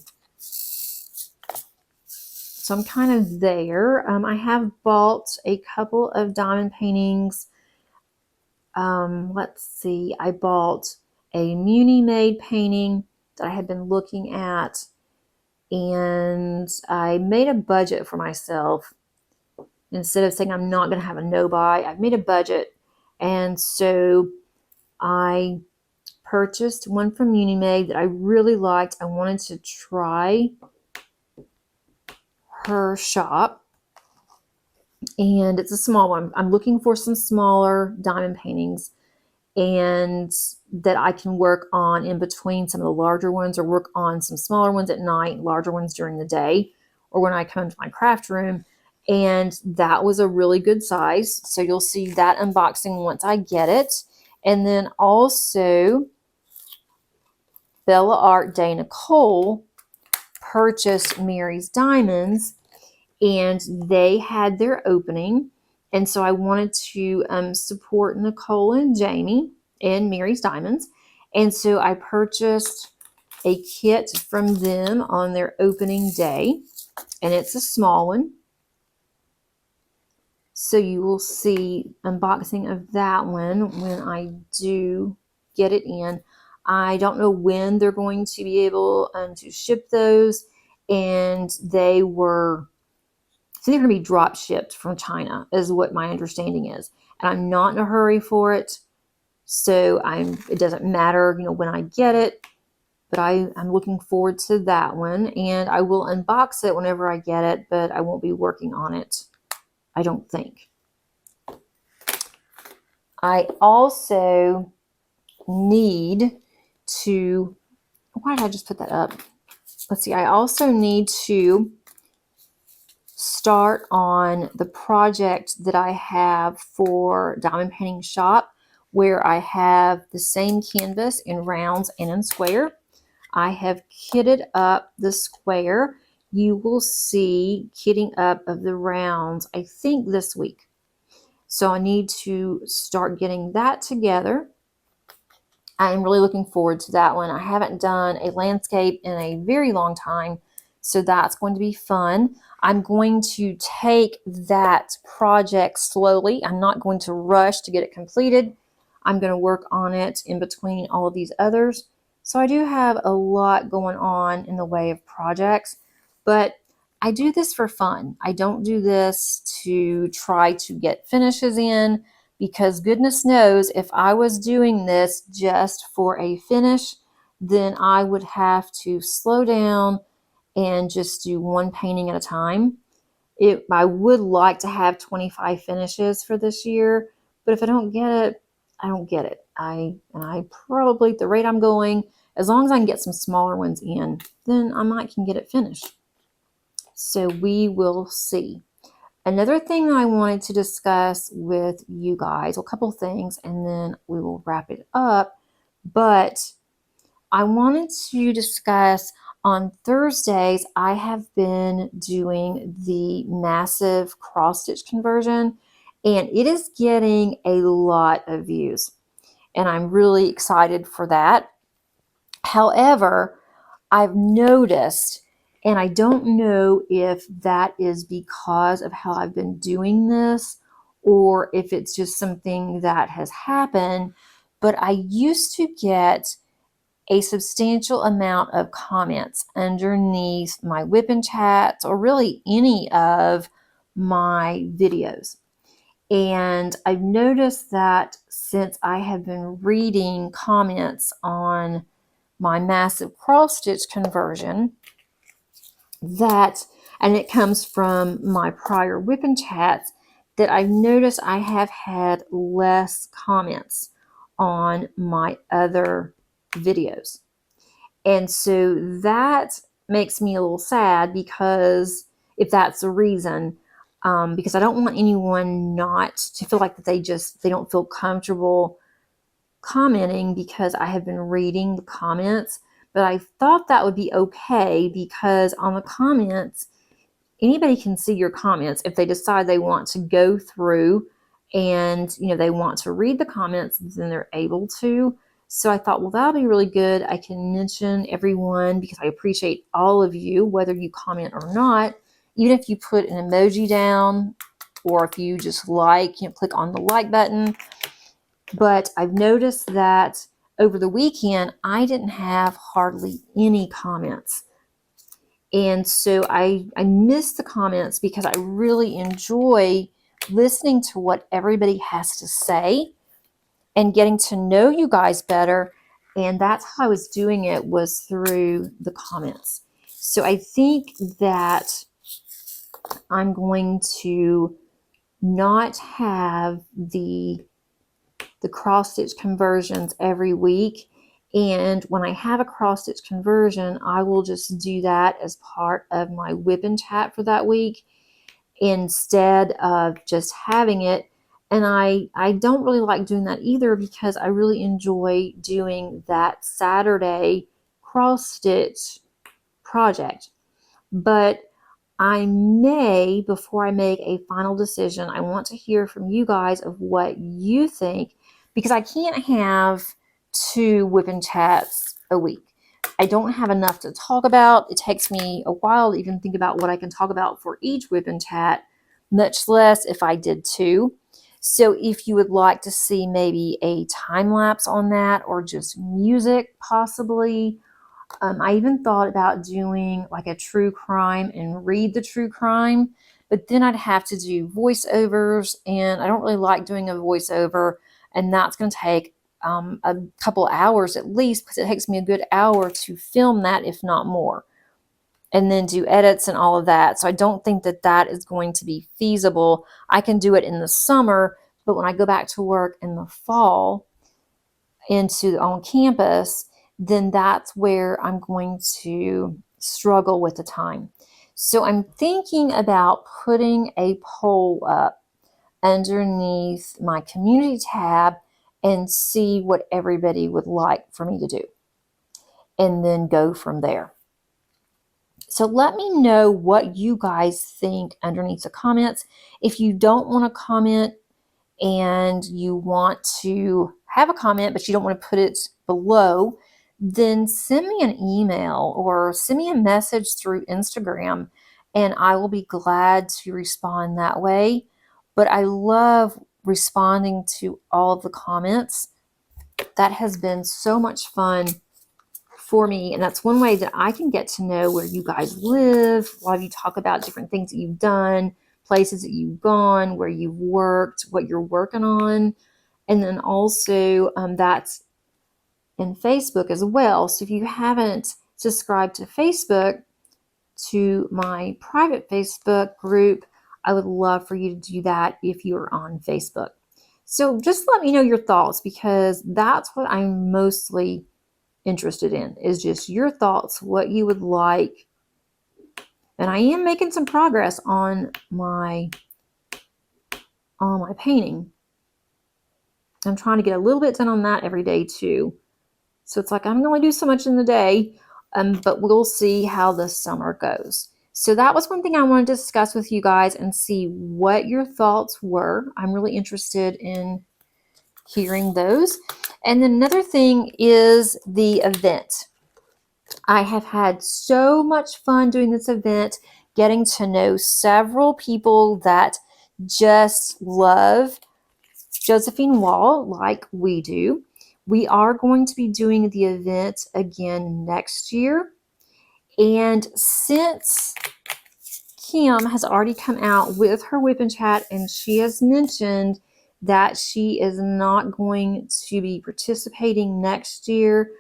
So I'm kind of there. I have bought a couple of diamond paintings. Let's see. I bought a Muni made painting that I had been looking at, and I made a budget for myself. Instead of saying I'm not going to have a no buy, I've made a budget. And so I purchased one from Unimade that I really liked. I wanted to try her shop, and it's a small one. I'm looking for some smaller diamond paintings and that I can work on in between some of the larger ones, or work on some smaller ones at night, larger ones during the day, or when I come into my craft room. And that was a really good size. So you'll see that unboxing once I get it. And then also Bella Art Day Nicole purchased Mary's Diamonds, and they had their opening. And so I wanted to support Nicole and Jamie and Mary's Diamonds. And so I purchased a kit from them on their opening day, and it's a small one. So you will see unboxing of that one when I do get it in. I don't know when they're going to be able to ship those, and they're going to be drop shipped from China is what my understanding is. And I'm not in a hurry for it. So it doesn't matter, when I get it, but I'm looking forward to that one, and I will unbox it whenever I get it, but I won't be working on it, I don't think. I also need to, why did I just put that up? Let's see, I also need to start on the project that I have for Diamond Painting Shop, where I have the same canvas in rounds and in square. I have kitted up the square. You will see kitting up of the rounds, I think this week. So I need to start getting that together. I'm really looking forward to that one. I haven't done a landscape in a very long time, so that's going to be fun. I'm going to take that project slowly. I'm not going to rush to get it completed. I'm going to work on it in between all of these others. So I do have a lot going on in the way of projects, but I do this for fun. I don't do this to try to get finishes in, because goodness knows if I was doing this just for a finish, then I would have to slow down and just do one painting at a time. I would like to have 25 finishes for this year, but if I don't get it, I don't get it. I probably, at the rate I'm going, as long as I can get some smaller ones in, then I might can get it finished. So we will see. Another thing that I wanted to discuss with you guys, a couple things, and then we will wrap it up. But I wanted to discuss on Thursdays, I have been doing the massive cross stitch conversion, and it is getting a lot of views, and I'm really excited for that. However, I've noticed, and I don't know if that is because of how I've been doing this or if it's just something that has happened, but I used to get a substantial amount of comments underneath my whip and chats or really any of my videos. And I've noticed that since I have been reading comments on my massive cross stitch conversion, and it comes from my prior whip and chats, that I've noticed I have had less comments on my other videos. And so that makes me a little sad, because if that's the reason, because I don't want anyone not to feel like that they don't feel comfortable commenting because I have been reading the comments. But I thought that would be okay, because on the comments, anybody can see your comments if they decide they want to go through and they want to read the comments, then they're able to. So I thought, well, that'll be really good. I can mention everyone because I appreciate all of you, whether you comment or not. Even if you put an emoji down, or if you just click on the like button. But I've noticed that over the weekend, I didn't have hardly any comments. And so I miss the comments because I really enjoy listening to what everybody has to say and getting to know you guys better. And that's how I was doing it, was through the comments. So I think that I'm going to not have the cross stitch conversions every week. And when I have a cross stitch conversion, I will just do that as part of my whip and chat for that week instead of just having it. And I don't really like doing that either, because I really enjoy doing that Saturday cross stitch project. But I may, before I make a final decision, I want to hear from you guys of what you think, because I can't have 2 whip and chats a week. I don't have enough to talk about. It takes me a while to even think about what I can talk about for each whip and chat, much less if I did 2. So if you would like to see maybe a time lapse on that, or just music possibly, I even thought about doing like a true crime and read the true crime, but then I'd have to do voiceovers, and I don't really like doing a voiceover, and that's going to take a couple hours at least, because it takes me a good hour to film that, if not more, and then do edits and all of that. So I don't think that that is going to be feasible. I can do it in the summer, but when I go back to work in the fall on campus, then that's where I'm going to struggle with the time. So I'm thinking about putting a poll up underneath my community tab and see what everybody would like for me to do, and then go from there. So let me know what you guys think underneath the comments. If you don't want to comment and you want to have a comment, but you don't want to put it below, then send me an email or send me a message through Instagram, and I will be glad to respond that way. But I love responding to all of the comments. That has been so much fun for me, and that's one way that I can get to know where you guys live. A lot of you talk about different things that you've done, places that you've gone, where you've worked, what you're working on. And then also that's in Facebook as well. So if you haven't subscribed to Facebook, to my private Facebook group, I would love for you to do that if you're on Facebook. So just let me know your thoughts, because that's what I'm mostly interested in, is just your thoughts, what you would like. And I am making some progress on my painting. I'm trying to get a little bit done on that every day too. So it's like, I can only do so much in the day, but we'll see how the summer goes. So that was one thing I wanted to discuss with you guys and see what your thoughts were. I'm really interested in hearing those. And then another thing is the event. I have had so much fun doing this event, getting to know several people that just love Josephine Wall like we do. We are going to be doing the event again next year. And since Kim has already come out with her whip and chat, and she has mentioned that she is not going to be participating next year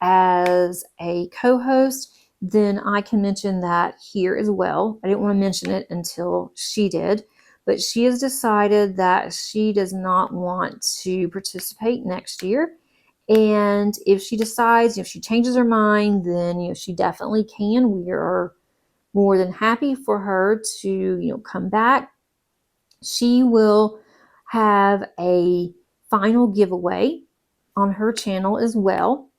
as a co-host, then I can mention that here as well. I didn't want to mention it until she did, but she has decided that she does not want to participate next year. And if she decides, if she changes her mind, then she definitely can. We are more than happy for her to come back. She will have a final giveaway on her channel as well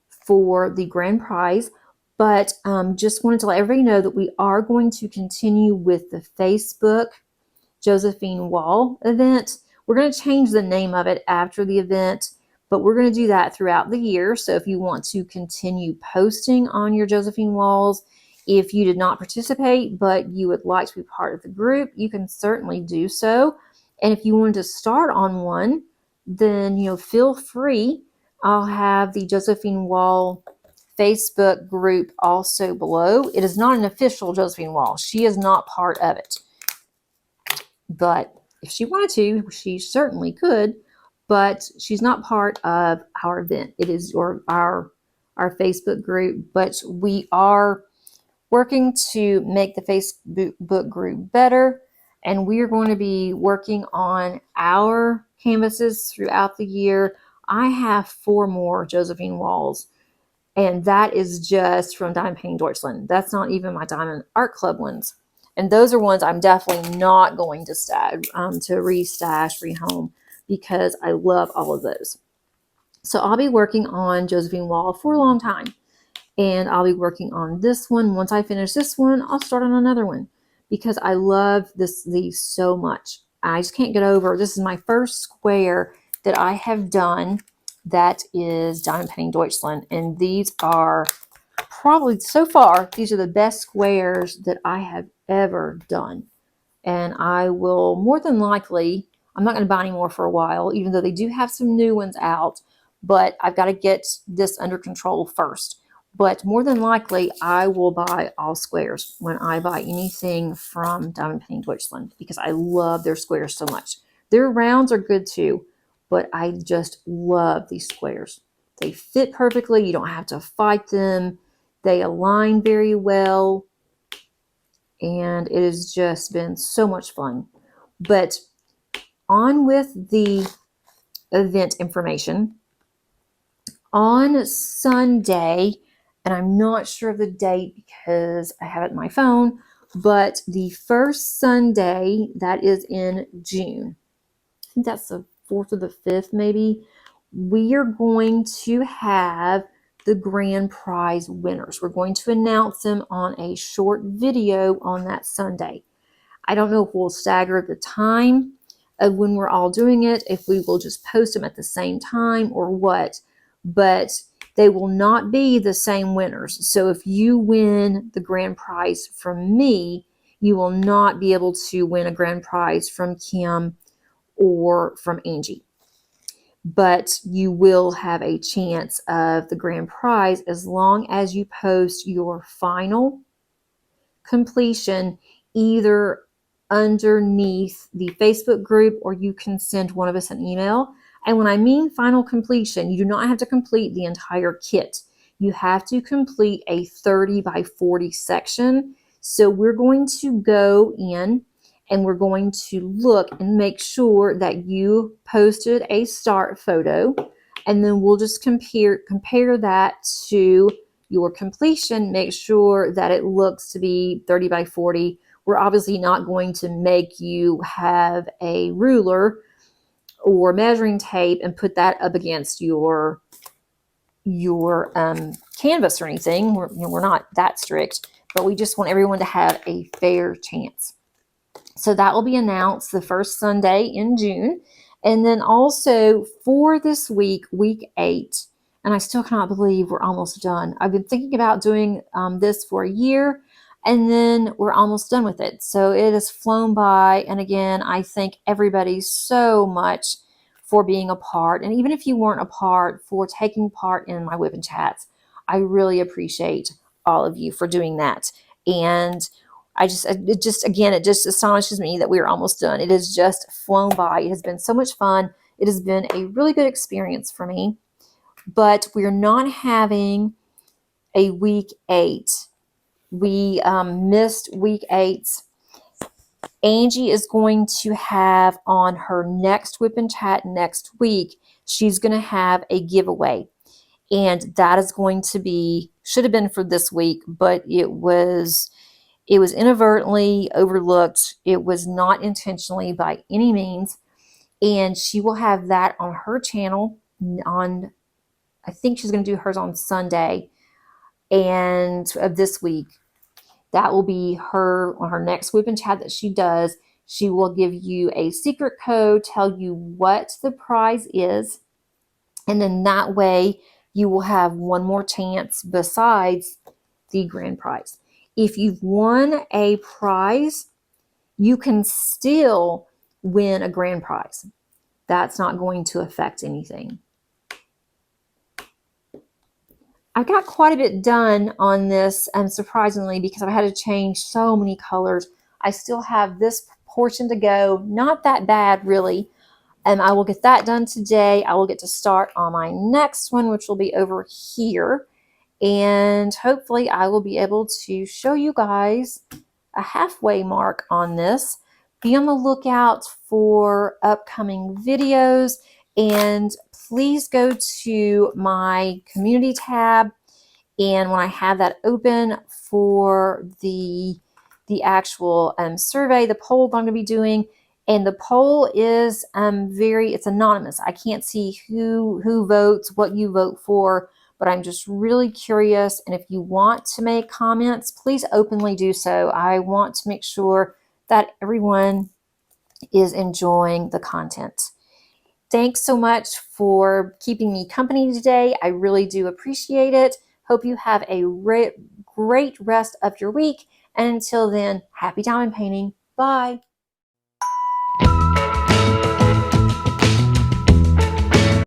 for the grand prize, but just wanted to let everybody know that we are going to continue with the Facebook Josephine Wall event. We're going to change the name of it after the event, but we're going to do that throughout the year. So if you want to continue posting on your Josephine Walls, if you did not participate, but you would like to be part of the group, you can certainly do so. And if you wanted to start on one, then feel free. I'll have the Josephine Wall Facebook group also below. It is not an official Josephine Wall. She is not part of it. But if she wanted to, she certainly could. But she's not part of our event. It is our Facebook group. But we are working to make the Facebook group better. And we are going to be working on our canvases throughout the year. I have 4 more Josephine Walls, and that is just from Diamond Painting Deutschland. That's not even my Diamond Art Club ones. And those are ones I'm definitely not going to rehome, because I love all of those. So I'll be working on Josephine Wall for a long time. And I'll be working on this one. Once I finish this one, I'll start on another one, because I love these so much. I just can't get over. This is my first square that I have done that is Diamond Painting Deutschland. And these are probably, so far, these are the best squares that I have ever done. And I will more than likely, I'm not going to buy any more for a while, even though they do have some new ones out, but I've got to get this under control first. But more than likely, I will buy all squares when I buy anything from Diamond Painting Deutschland, because I love their squares so much. Their rounds are good too, but I just love these squares. They fit perfectly. You don't have to fight them. They align very well. And it has just been so much fun. But on with the event information. On Sunday, and I'm not sure of the date because I have it in my phone, but the first Sunday that is in June, I think that's the 4th or the 5th maybe, we are going to have the grand prize winners. We're going to announce them on a short video on that Sunday. I don't know if we'll stagger the time of when we're all doing it, if we will just post them at the same time or what, but they will not be the same winners. So if you win the grand prize from me, you will not be able to win a grand prize from Kim or from Angie. But you will have a chance of the grand prize as long as you post your final completion either underneath the Facebook group, or you can send one of us an email. And when I mean final completion, you do not have to complete the entire kit. You have to complete a 30 by 40 section. So we're going to go in and we're going to look and make sure that you posted a start photo, and then we'll just compare that to your completion. Make sure that it looks to be 30 by 40. We're obviously not going to make you have a ruler or measuring tape and put that up against your your canvas or anything. We're not that strict, but we just want everyone to have a fair chance. So that will be announced the first Sunday in June. And then also for this week, week 8, and I still cannot believe we're almost done. I've been thinking about doing this for a year, and then we're almost done with it. So it has flown by. And again, I thank everybody so much for being a part. And even if you weren't a part, for taking part in my whip and chats. I really appreciate all of you for doing that. And it just astonishes me that we are almost done. It has just flown by. It has been so much fun. It has been a really good experience for me, but we're not having a week 8. We missed week 8. Angie is going to have on her next Whip and Chat next week, she's going to have a giveaway. And that is going to be, should have been for this week, but it was inadvertently overlooked. It was not intentionally by any means. And she will have that on her channel on, I think she's going to do hers on Sunday and of this week. That will be her on her next Whip and Chat that she does. She will give you a secret code, tell you what the prize is. And then that way you will have one more chance besides the grand prize. If you've won a prize, you can still win a grand prize. That's not going to affect anything. I got quite a bit done on this, surprisingly, because I had to change so many colors. I still have this portion to go. Not that bad, really. And I will get that done today. I will get to start on my next one, which will be over here. And hopefully I will be able to show you guys a halfway mark on this. Be on the lookout for upcoming videos, and please go to my community tab. And when I have that open for the actual survey, the poll that I'm going to be doing, and the poll is it's anonymous. I can't see who votes, what you vote for, but I'm just really curious. And if you want to make comments, please openly do so. I want to make sure that everyone is enjoying the content. Thanks so much for keeping me company today. I really do appreciate it. Hope you have a great rest of your week. And until then, happy diamond painting. Bye.